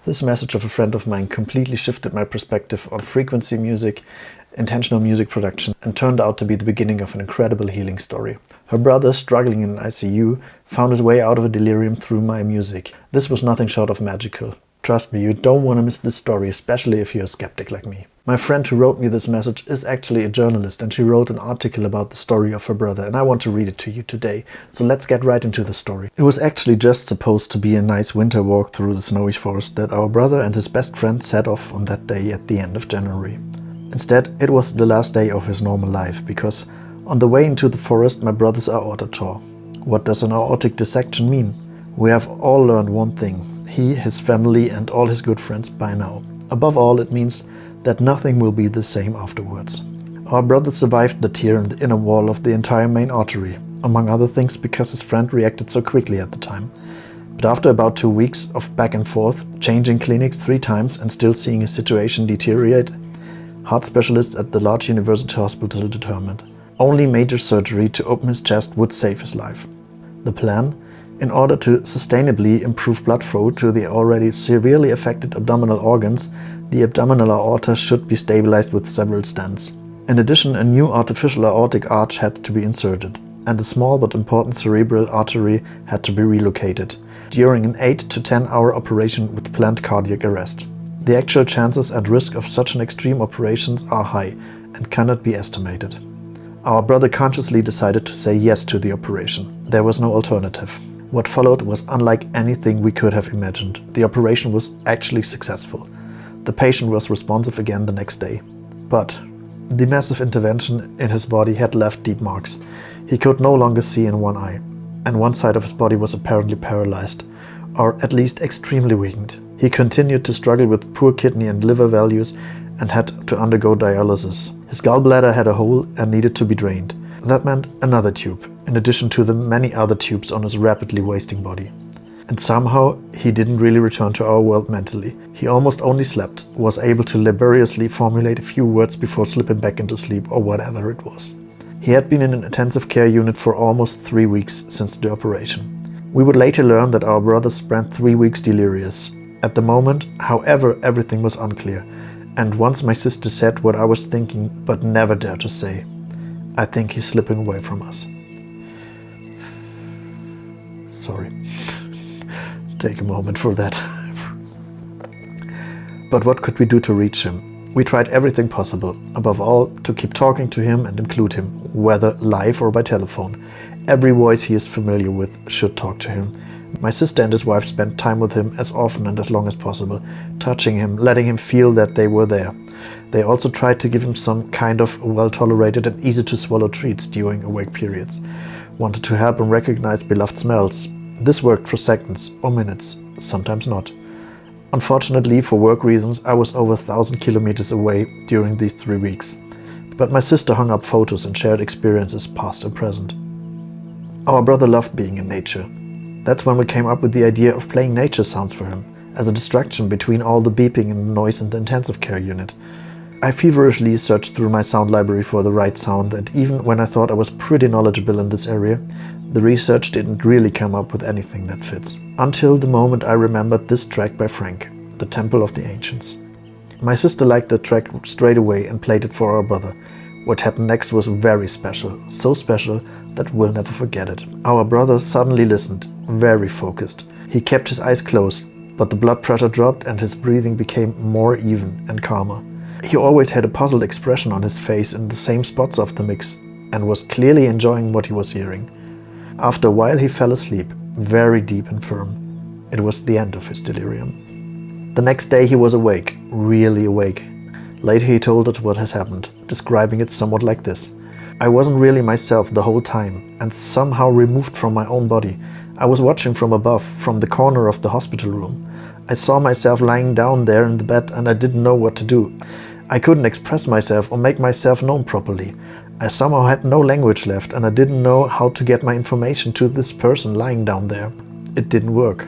This message of a friend of mine completely shifted my perspective on frequency music, intentional music production, and turned out to be the beginning of an incredible healing story. Her brother, struggling in an ICU, found his way out of a delirium through my music. This was nothing short of magical. Trust me, you don't want to miss this story, especially if you're a skeptic like me. My friend who wrote me this message is actually a journalist, and she wrote an article about the story of her brother, and I want to read it to you today. So let's get right into the story. It was actually just supposed to be a nice winter walk through the snowy forest that our brother and his best friend set off on that day at the end of January. Instead, it was the last day of his normal life, because on the way into the forest my brother's aorta tore. What does an aortic dissection mean? We have all learned one thing. He, his family, and all his good friends by now. Above all, it means that nothing will be the same afterwards. Our brother survived the tear in the inner wall of the entire main artery, among other things because his friend reacted so quickly at the time. But after about 2 weeks of back and forth, changing clinics 3 times and still seeing his situation deteriorate, heart specialists at the large university hospital determined only major surgery to open his chest would save his life. The plan? In order to sustainably improve blood flow to the already severely affected abdominal organs, the abdominal aorta should be stabilized with several stents. In addition, a new artificial aortic arch had to be inserted, and a small but important cerebral artery had to be relocated, during an 8 to 10 hour operation with planned cardiac arrest. The actual chances and risk of such an extreme operations are high and cannot be estimated. Our brother consciously decided to say yes to the operation. There was no alternative. What followed was unlike anything we could have imagined. The operation was actually successful. The patient was responsive again the next day. But the massive intervention in his body had left deep marks. He could no longer see in one eye, and one side of his body was apparently paralyzed, or at least extremely weakened. He continued to struggle with poor kidney and liver values and had to undergo dialysis. His gallbladder had a hole and needed to be drained. That meant another tube, in addition to the many other tubes on his rapidly wasting body. And somehow, he didn't really return to our world mentally. He almost only slept, was able to laboriously formulate a few words before slipping back into sleep or whatever it was. He had been in an intensive care unit for almost 3 weeks since the operation. We would later learn that our brother spent 3 weeks delirious. At the moment, however, everything was unclear. And once my sister said what I was thinking but never dared to say. I think he's slipping away from us. Sorry. Take a moment for that. But what could we do to reach him? We tried everything possible, above all, to keep talking to him and include him, whether live or by telephone. Every voice he is familiar with should talk to him. My sister and his wife spent time with him as often and as long as possible, touching him, letting him feel that they were there. They also tried to give him some kind of well-tolerated and easy-to-swallow treats during awake periods. Wanted to help him recognize beloved smells. This worked for seconds or minutes, sometimes not. Unfortunately, for work reasons, I was over 1,000 kilometers away during these 3 weeks. But my sister hung up photos and shared experiences past and present. Our brother loved being in nature. That's when we came up with the idea of playing nature sounds for him, as a distraction between all the beeping and noise in the intensive care unit. I feverishly searched through my sound library for the right sound, and even when I thought I was pretty knowledgeable in this area, the research didn't really come up with anything that fits. Until the moment I remembered this track by Frank, The Temple of the Ancients. My sister liked the track straight away and played it for our brother. What happened next was very special, so special that we'll never forget it. Our brother suddenly listened, very focused. He kept his eyes closed, but the blood pressure dropped and his breathing became more even and calmer. He always had a puzzled expression on his face in the same spots of the mix and was clearly enjoying what he was hearing. After a while he fell asleep, very deep and firm. It was the end of his delirium. The next day he was awake, really awake. Later he told us what has happened, describing it somewhat like this. I wasn't really myself the whole time, and somehow removed from my own body. I was watching from above, from the corner of the hospital room. I saw myself lying down there in the bed and I didn't know what to do. I couldn't express myself or make myself known properly. I somehow had no language left and I didn't know how to get my information to this person lying down there. It didn't work.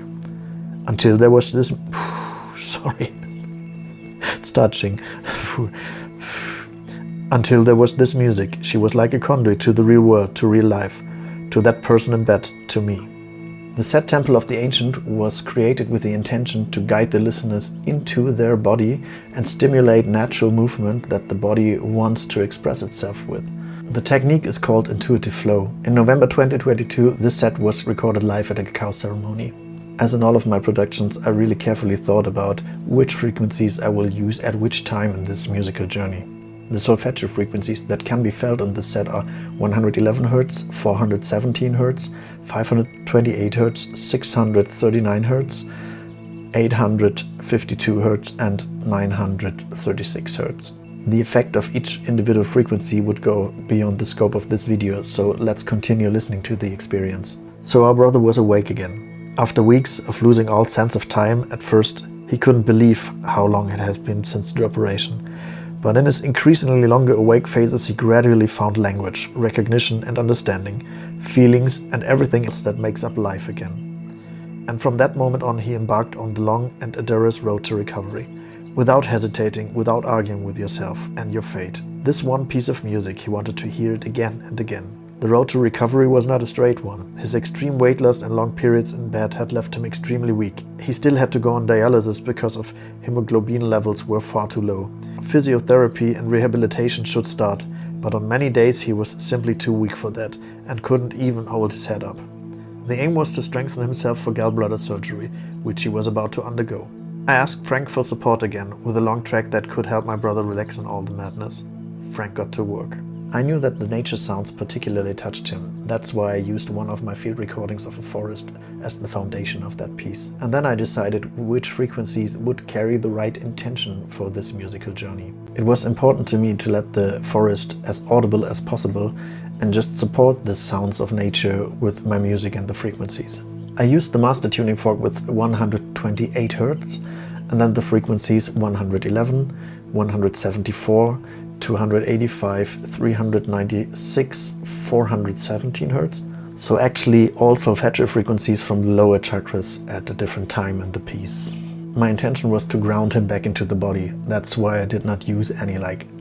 Until there was this... Sorry. It's touching. Until there was this music. She was like a conduit to the real world, to real life, to that person in bed, to me. The set Temple of the Ancient was created with the intention to guide the listeners into their body and stimulate natural movement that the body wants to express itself with. The technique is called intuitive flow. In November 2022, this set was recorded live at a cacao ceremony. As in all of my productions, I really carefully thought about which frequencies I will use at which time in this musical journey. The solfeggio frequencies that can be felt on this set are 111 Hz, 417 Hz, 528 Hz, 639 Hz, 852 Hz and 936 Hz. The effect of each individual frequency would go beyond the scope of this video, so let's continue listening to the experience. So our brother was awake again. After weeks of losing all sense of time, at first he couldn't believe how long it has been since the operation. But in his increasingly longer awake phases, he gradually found language, recognition and understanding, feelings and everything else that makes up life again. And from that moment on, he embarked on the long and arduous road to recovery. Without hesitating, without arguing with yourself and your fate. This one piece of music, he wanted to hear it again and again. The road to recovery was not a straight one. His extreme weight loss and long periods in bed had left him extremely weak. He still had to go on dialysis because of hemoglobin levels were far too low. Physiotherapy and rehabilitation should start, but on many days he was simply too weak for that and couldn't even hold his head up. The aim was to strengthen himself for gallbladder surgery, which he was about to undergo. I asked Frank for support again, with a long track that could help my brother relax in all the madness. Frank got to work. I knew that the nature sounds particularly touched him. That's why I used one of my field recordings of a forest as the foundation of that piece. And then I decided which frequencies would carry the right intention for this musical journey. It was important to me to let the forest as audible as possible and just support the sounds of nature with my music and the frequencies. I used the master tuning fork with 128 Hz and then the frequencies 111, 174, 285, 396, 417 Hz. So actually all solfeggio frequencies from the lower chakras at a different time in the piece. My intention was to ground him back into the body. That's why I did not use any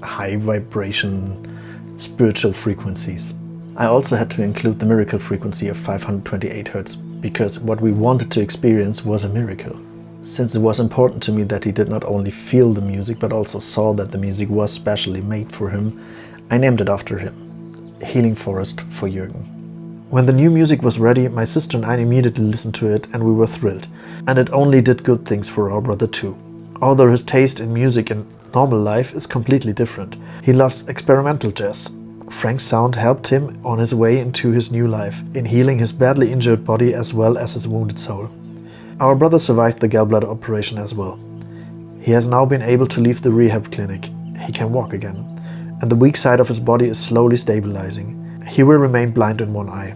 high vibration spiritual frequencies. I also had to include the miracle frequency of 528 Hz because what we wanted to experience was a miracle. Since it was important to me that he did not only feel the music but also saw that the music was specially made for him, I named it after him, Healing Forest for Jürgen. When the new music was ready, my sister and I immediately listened to it and we were thrilled. And it only did good things for our brother too. Although his taste in music in normal life is completely different. He loves experimental jazz. Frank's sound helped him on his way into his new life, in healing his badly injured body as well as his wounded soul. Our brother survived the gallbladder operation as well. He has now been able to leave the rehab clinic. He can walk again. And the weak side of his body is slowly stabilizing. He will remain blind in one eye.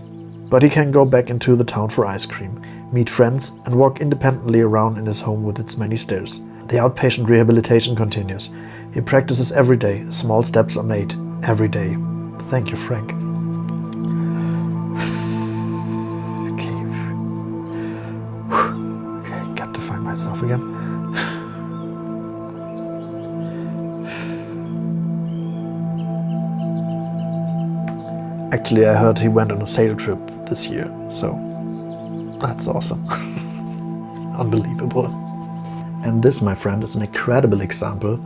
But he can go back into the town for ice cream, meet friends and walk independently around in his home with its many stairs. The outpatient rehabilitation continues. He practices every day. Small steps are made every day. Thank you, Frank. Myself again. Actually, I heard he went on a sail trip this year, so that's awesome. Unbelievable. And this, my friend, is an incredible example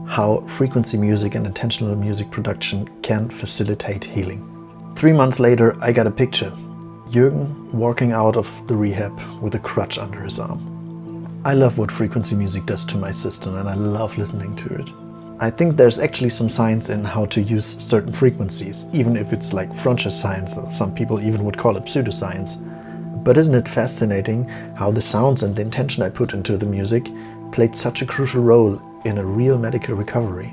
how frequency music and intentional music production can facilitate healing. 3 months later, I got a picture. Jürgen walking out of the rehab with a crutch under his arm. I love what frequency music does to my system and I love listening to it. I think there's actually some science in how to use certain frequencies, even if it's like frontier science, or some people even would call it pseudoscience. But isn't it fascinating how the sounds and the intention I put into the music played such a crucial role in a real medical recovery?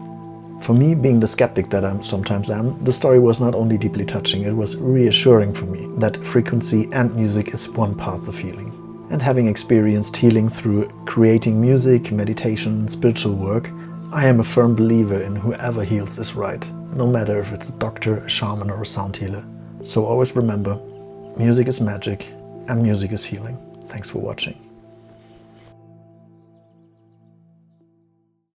For me, being the skeptic that I sometimes am, the story was not only deeply touching, it was reassuring for me that frequency and music is one path of healing. And having experienced healing through creating music, meditation, spiritual work, I am a firm believer in whoever heals is right, no matter if it's a doctor, a shaman or a sound healer. So always remember, music is magic and music is healing. Thanks for watching.